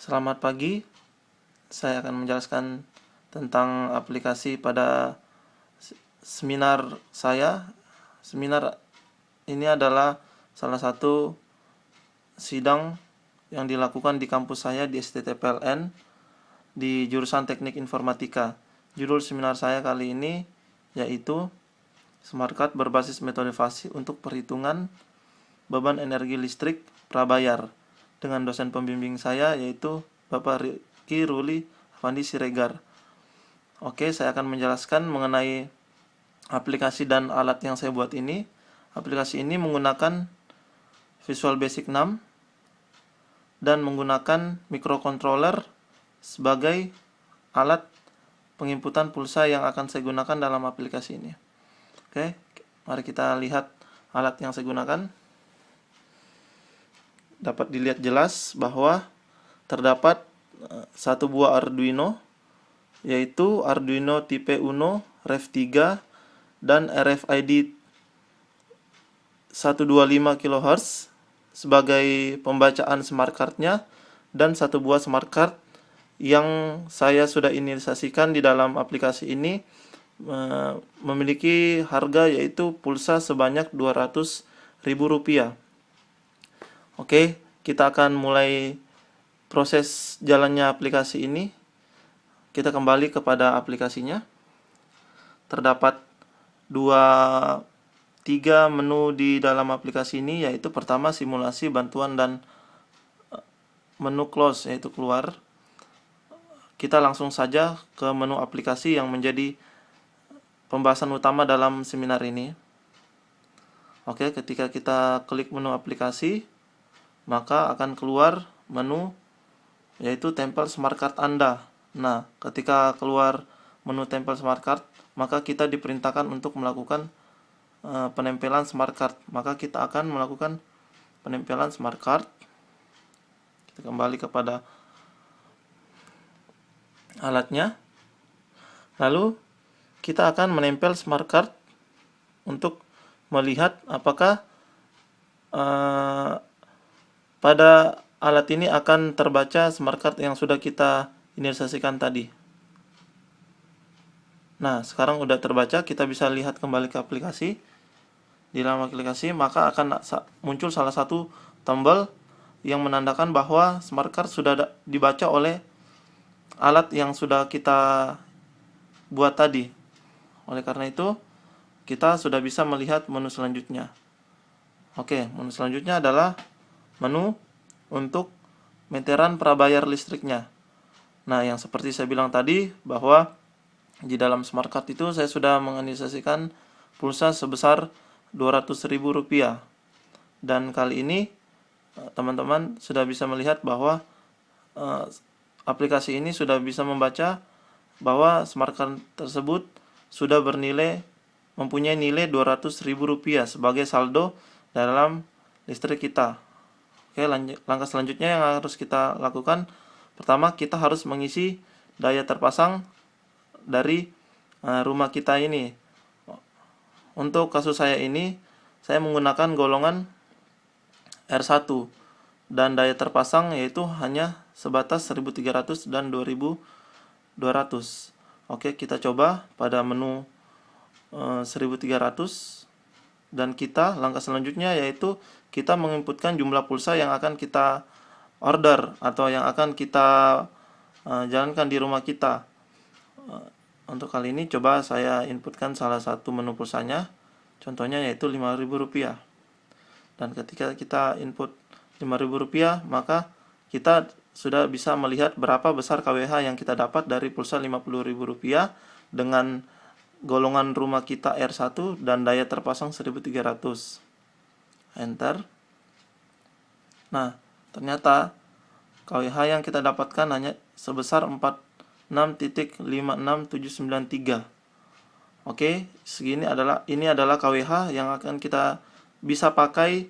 Selamat pagi, saya akan menjelaskan tentang aplikasi pada seminar saya. Seminar ini adalah salah satu sidang yang dilakukan di kampus saya di STTPLN di jurusan Teknik Informatika. Judul seminar saya kali ini yaitu Smart Card berbasis metode FASI untuk perhitungan beban energi listrik prabayar dengan dosen pembimbing saya yaitu Bapak Riki Ruli Afandi Siregar. Oke, saya akan menjelaskan mengenai aplikasi dan alat yang saya buat ini. Aplikasi ini menggunakan Visual Basic 6 dan menggunakan microcontroller sebagai alat penginputan pulsa yang akan saya gunakan dalam aplikasi ini. Oke, mari kita lihat alat yang saya gunakan. Dapat dilihat jelas bahwa terdapat satu buah Arduino, yaitu Arduino tipe Uno Rev 3 dan RFID 125 kHz sebagai pembacaan smart card-nya, dan satu buah smart card yang saya sudah inisiasikan di dalam aplikasi ini memiliki harga yaitu pulsa sebanyak Rp200.000. Oke, kita akan mulai proses jalannya aplikasi ini. Kita kembali kepada aplikasinya. Terdapat tiga menu di dalam aplikasi ini, yaitu pertama simulasi, bantuan, dan menu close, yaitu keluar. Kita langsung saja ke menu aplikasi yang menjadi pembahasan utama dalam seminar ini. Oke, ketika kita klik menu aplikasi, maka akan keluar menu yaitu tempel smart card Anda. Nah, ketika keluar menu tempel smart card, maka kita diperintahkan untuk melakukan penempelan smart card. Maka kita akan melakukan penempelan smart card. Kita kembali kepada alatnya. Lalu kita akan menempel smart card untuk melihat apakah pada alat ini akan terbaca smart card yang sudah kita inisiasikan tadi. Nah, sekarang udah terbaca, kita bisa lihat kembali ke aplikasi. Di dalam aplikasi, maka akan muncul salah satu tombol yang menandakan bahwa smart card sudah dibaca oleh alat yang sudah kita buat tadi. Oleh karena itu, kita sudah bisa melihat menu selanjutnya. Oke, menu selanjutnya adalah menu untuk meteran prabayar listriknya. Nah, yang seperti saya bilang tadi, bahwa di dalam smart card itu saya sudah menginisiasikan pulsa sebesar Rp200.000. Dan kali ini teman-teman sudah bisa melihat bahwa aplikasi ini sudah bisa membaca bahwa smart card tersebut sudah mempunyai nilai Rp200.000 sebagai saldo dalam listrik kita. Oke, langkah selanjutnya yang harus kita lakukan, pertama kita harus mengisi daya terpasang dari rumah kita ini. Untuk kasus saya ini, saya menggunakan golongan R1 dan daya terpasang yaitu hanya sebatas 1300 dan 2200. Oke, kita coba pada menu 1300, dan langkah selanjutnya yaitu kita menginputkan jumlah pulsa yang akan kita order atau yang akan kita jalankan di rumah kita. Untuk kali ini coba saya inputkan salah satu menu pulsanya, contohnya yaitu Rp5.000. Dan ketika kita input Rp5.000, maka kita sudah bisa melihat berapa besar KWH yang kita dapat dari pulsa Rp50.000 dengan golongan rumah kita R1 dan daya terpasang 1300. Enter. Nah, ternyata KWH yang kita dapatkan hanya sebesar 46.56793. Oke, ini adalah KWH yang akan kita bisa pakai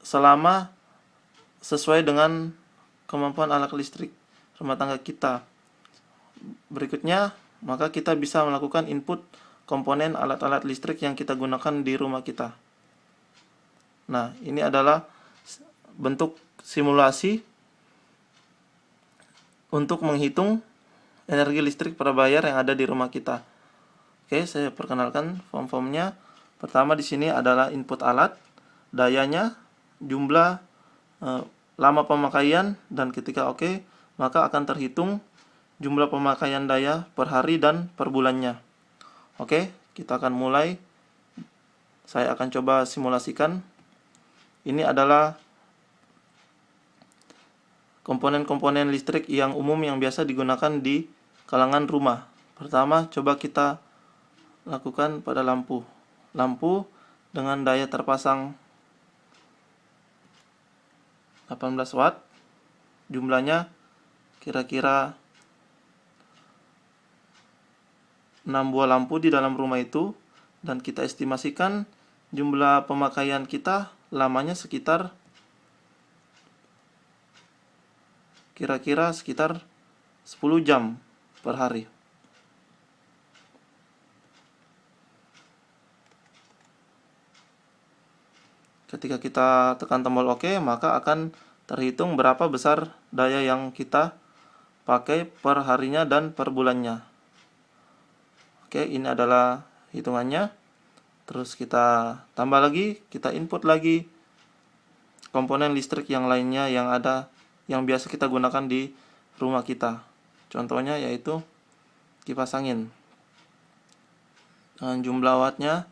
selama sesuai dengan kemampuan alat listrik rumah tangga kita. Berikutnya, maka kita bisa melakukan input komponen alat-alat listrik yang kita gunakan di rumah kita. Nah, ini adalah bentuk simulasi untuk menghitung energi listrik per bayar yang ada di rumah kita. Oke, saya perkenalkan form-formnya. Pertama di sini adalah input alat, dayanya, jumlah, lama pemakaian, dan ketika oke, maka akan terhitung jumlah pemakaian daya per hari dan per bulannya. Oke, kita akan mulai. Saya akan coba simulasikan. Ini adalah komponen-komponen listrik yang umum yang biasa digunakan di kalangan rumah. Pertama, coba kita lakukan pada lampu. Lampu dengan daya terpasang 18 watt. Jumlahnya kira-kira 6 buah lampu di dalam rumah itu, dan kita estimasikan jumlah pemakaian kita lamanya sekitar kira-kira sekitar 10 jam per hari. Ketika kita tekan tombol OK, maka akan terhitung berapa besar daya yang kita pakai per harinya dan per bulannya. Oke, ini adalah hitungannya. Terus kita tambah lagi, kita input lagi komponen listrik yang lainnya yang ada, yang biasa kita gunakan di rumah kita. Contohnya yaitu kipas angin. Dengan jumlah wattnya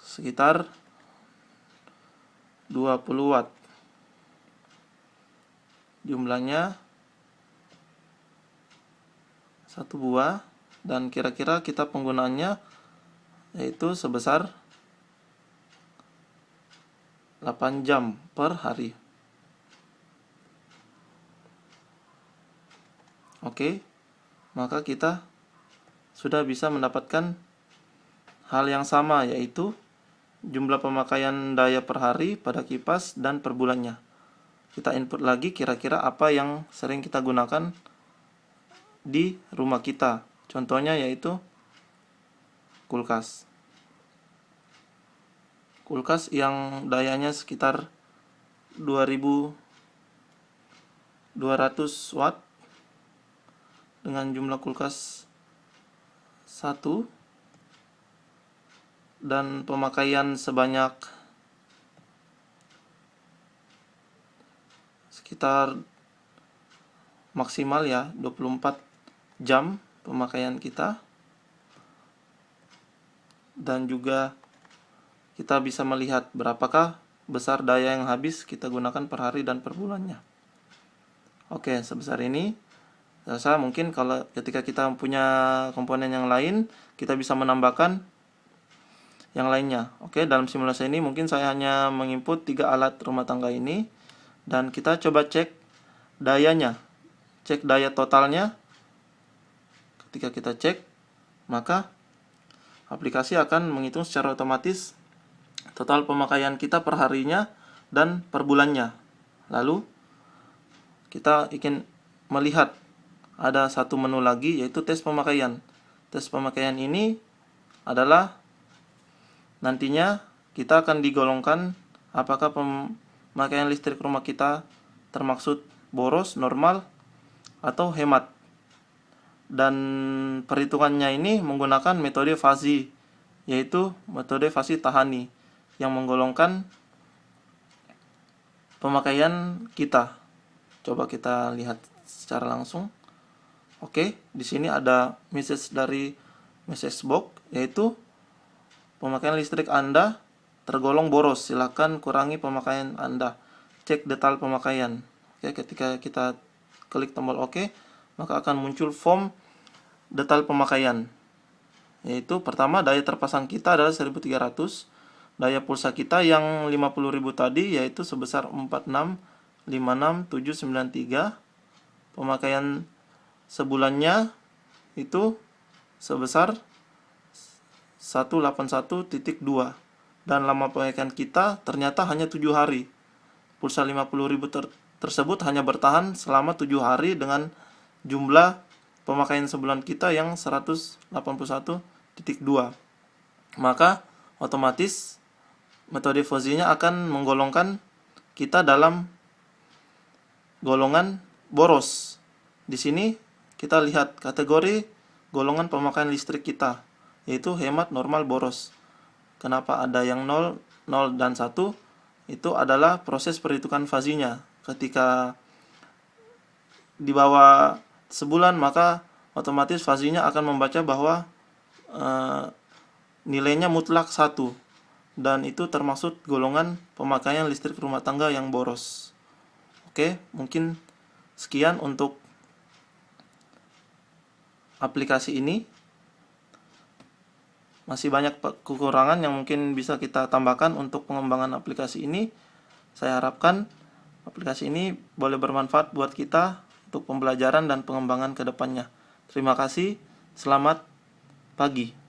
sekitar 20 watt. Jumlahnya 1 buah, dan kira-kira kita penggunaannya yaitu sebesar 8 jam per hari. Oke, maka kita sudah bisa mendapatkan hal yang sama, yaitu jumlah pemakaian daya per hari pada kipas dan per bulannya. Kita input lagi kira-kira apa yang sering kita gunakan di rumah kita. Contohnya yaitu kulkas. Kulkas yang dayanya sekitar 2200 watt dengan jumlah kulkas 1 dan pemakaian sebanyak sekitar maksimal ya 24 jam pemakaian kita, dan juga kita bisa melihat berapakah besar daya yang habis kita gunakan per hari dan per bulannya. Oke, sebesar ini. Saya mungkin kalau ketika kita punya komponen yang lain, kita bisa menambahkan yang lainnya. Oke, dalam simulasi ini mungkin saya hanya menginput 3 alat rumah tangga ini, dan kita coba cek dayanya, cek daya totalnya. Ketika kita cek, maka aplikasi akan menghitung secara otomatis total pemakaian kita per harinya dan per bulannya. Lalu kita ingin melihat ada satu menu lagi, yaitu tes pemakaian. Tes pemakaian ini adalah nantinya kita akan digolongkan apakah pemakaian listrik rumah kita termaksud boros, normal, atau hemat. Dan perhitungannya ini menggunakan metode Fuzzy, yaitu metode Fuzzy Tahani, yang menggolongkan pemakaian kita. Coba kita lihat secara langsung. Oke, di sini ada message dari message box, yaitu pemakaian listrik Anda tergolong boros. Silakan kurangi pemakaian Anda. Cek detail pemakaian. Oke, ketika kita klik tombol OK, maka akan muncul form detail pemakaian. Yaitu pertama, daya terpasang kita adalah 1300. Daya pulsa kita yang 50.000 tadi yaitu sebesar 4656793. Pemakaian sebulannya itu sebesar 181.2, dan lama pemakaian kita ternyata hanya 7 hari. Pulsa 50.000 tersebut hanya bertahan selama 7 hari dengan jumlah pemakaian sebulan kita yang 181.2. Maka otomatis metode Fuzzy-nya akan menggolongkan kita dalam golongan boros, di sini kita lihat kategori golongan pemakaian listrik kita, yaitu hemat, normal, boros. Kenapa ada yang 0, 0 dan 1? Itu adalah proses perhitungan fazinya. Ketika di bawah sebulan, maka otomatis fazinya akan membaca bahwa nilainya mutlak 1, dan itu termasuk golongan pemakaian listrik rumah tangga yang boros. Oke, mungkin sekian untuk aplikasi ini. Masih banyak kekurangan yang mungkin bisa kita tambahkan untuk pengembangan aplikasi ini. Saya harapkan aplikasi ini boleh bermanfaat buat kita untuk pembelajaran dan pengembangan ke depannya. Terima kasih, selamat pagi.